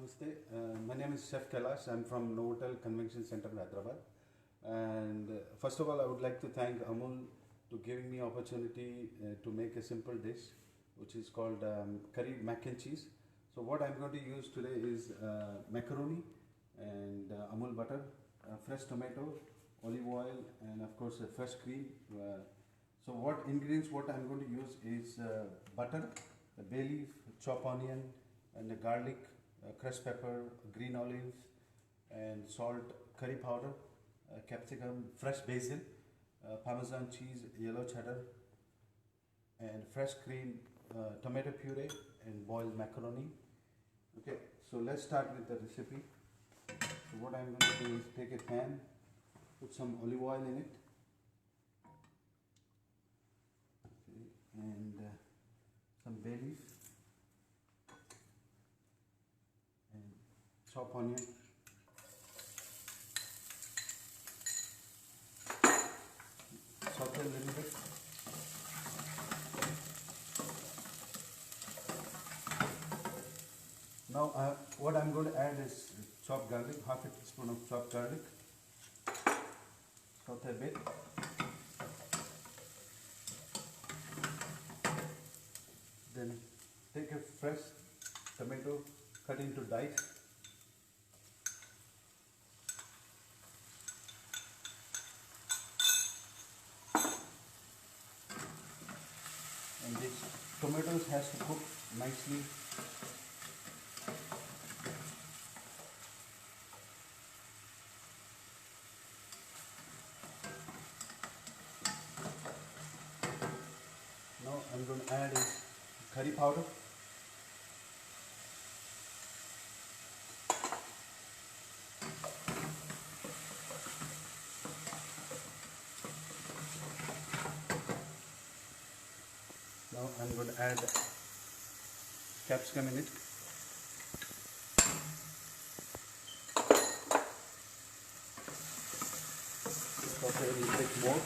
Namaste. My name is Chef Kailash. I'm from Novotel Convention Center in Hyderabad. And first of all, I would like to thank Amul to giving me opportunity to make a simple dish, which is called Curried Mac and Cheese. So what I'm going to use today is macaroni and Amul butter, fresh tomato, olive oil, and of course fresh cream. So what ingredients what I'm going to use is butter, bay leaf, chopped onion, and the garlic, crushed pepper, green olives, and salt, curry powder, capsicum, fresh basil, parmesan cheese, yellow cheddar, and fresh cream, tomato puree, and boiled macaroni. Okay, so let's start with the recipe. So what I'm going to do is take a pan, put some olive oil in it, okay, and some bay leaf, and chopped onion, saute a little bit, now what I'm going to add is chopped garlic, half a teaspoon of chopped garlic, saute a bit, then take a fresh tomato, cut into dice, and this tomatoes has to cook nicely. Now I'm going to add is curry powder, now I'm going to add capsicum in it, saute a little bit more,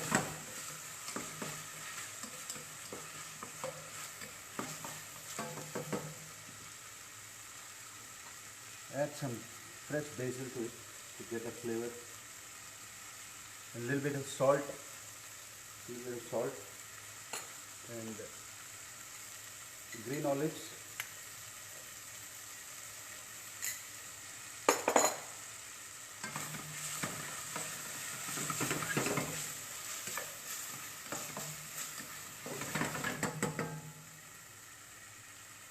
add some fresh basil to it to get a flavor, a little bit of salt, and green olives,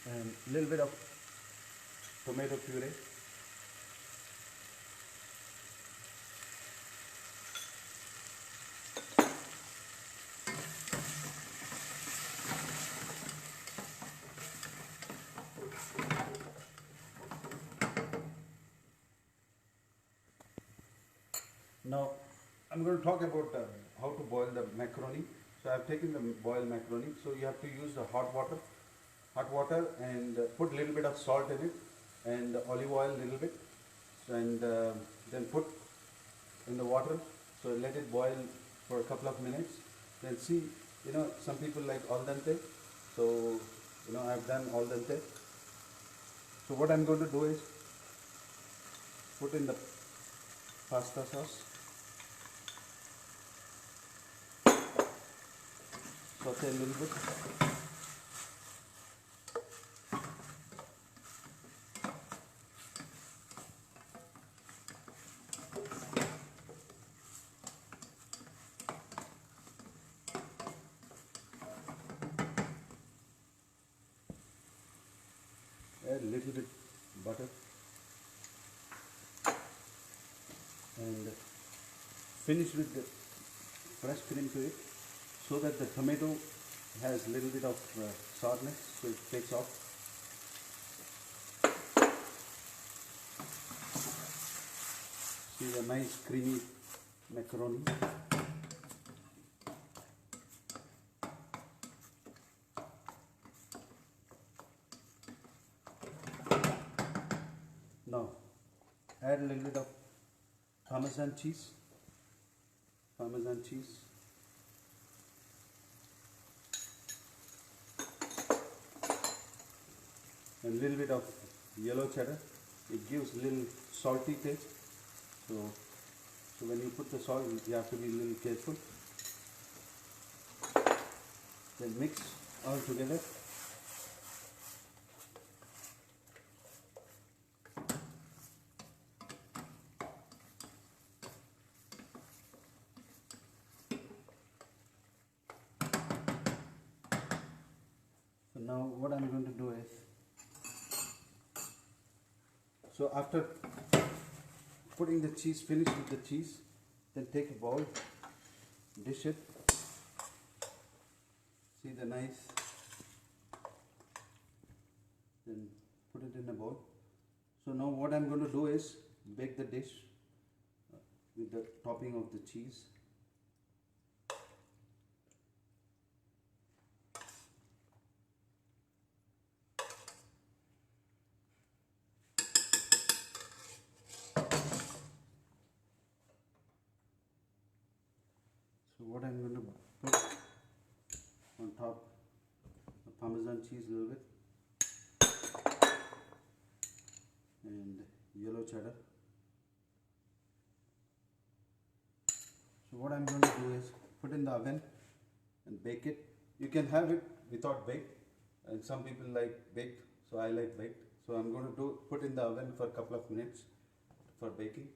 and a little bit of tomato puree, Now I'm going to talk about how to boil the macaroni. So I've taken the boiled macaroni. So you have to use the hot water, and put a little bit of salt in it, and olive oil a little bit, and then put in the water. So let it boil for a couple of minutes. Then see, some people like al dente. So I've done al dente. So what I'm going to do is put in the pasta sauce, saute a little bit, add a little bit butter, and finish with the fresh cream to it, so that the tomato has a little bit of sourness, so it takes off. See the nice creamy macaroni. Now add a little bit of Parmesan cheese, and a little bit of yellow cheddar, It gives little salty taste. So when you put the salt, you have to be a little careful. Then mix all together. So now what I'm going to do is, so after putting the cheese, finish with the cheese, then take a bowl, dish it, see the nice, then put it in a bowl. So now what I'm going to do is bake the dish with the topping of the cheese. So what I'm going to put on top, the Parmesan cheese a little bit, and yellow cheddar. So what I'm going to do is put in the oven and bake it. You can have it without baked, and some people like baked, so I like baked. So I'm going to put in the oven for a couple of minutes for baking.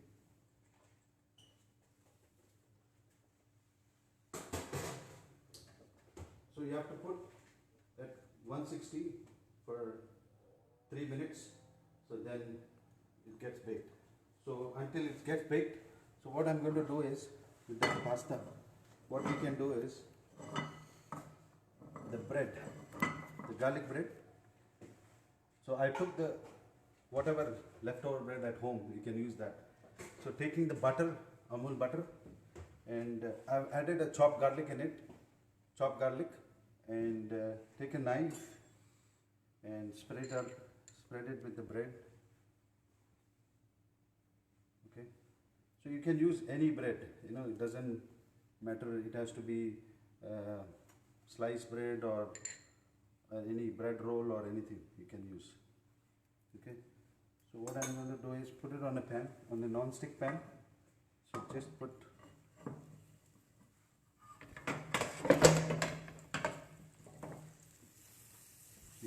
So you have to put at 160 for 3 minutes, so then it gets baked. So until it gets baked, so what I'm going to do is, with the pasta, what we can do is, the bread, the garlic bread. So I took the whatever leftover bread at home, you can use that. So taking the butter, Amul butter, and I've added a chopped garlic in it, chopped garlic, and take a knife and spread it with the bread. Okay, so you can use any bread, it doesn't matter, it has to be sliced bread or any bread roll or anything you can use. Okay, so what I'm going to do is put it on a pan, on a non-stick pan. So just put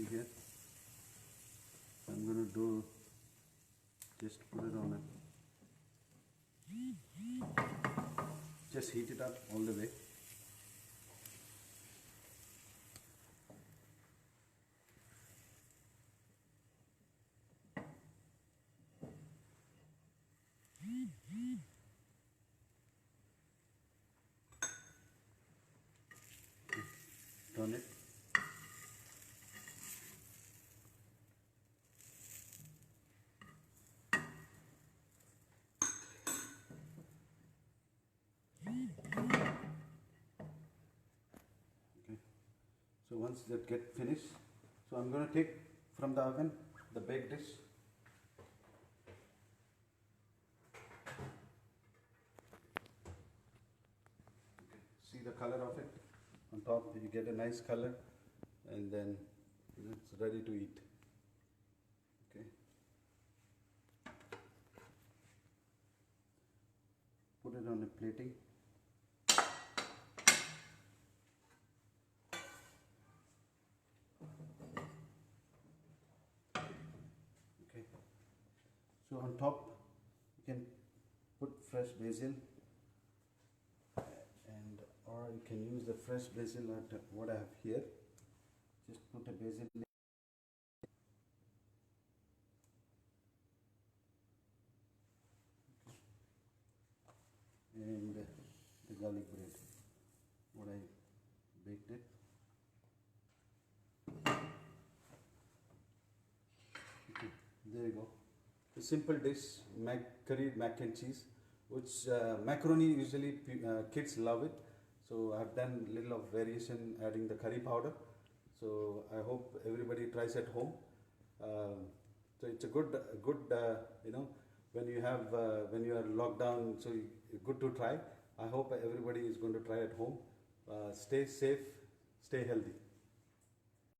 here. I'm going to do, just put it on it, just heat it up all the way. Turn it. So once that get finished, so I'm going to take from the oven the baked dish. Okay. See the color of it on top, you get a nice color, and then it's ready to eat. Okay. Put it on a plating. So on top you can put fresh basil, and or you can use the fresh basil at what I have here. Just put a basil and the garlic bread, what I baked it. Okay, there you go. A simple dish, curried mac and cheese, which macaroni usually kids love it. So I've done a little of variation, adding the curry powder. So I hope everybody tries at home. So it's a good when you have when you are locked down. So good to try. I hope everybody is going to try at home. Stay safe, stay healthy.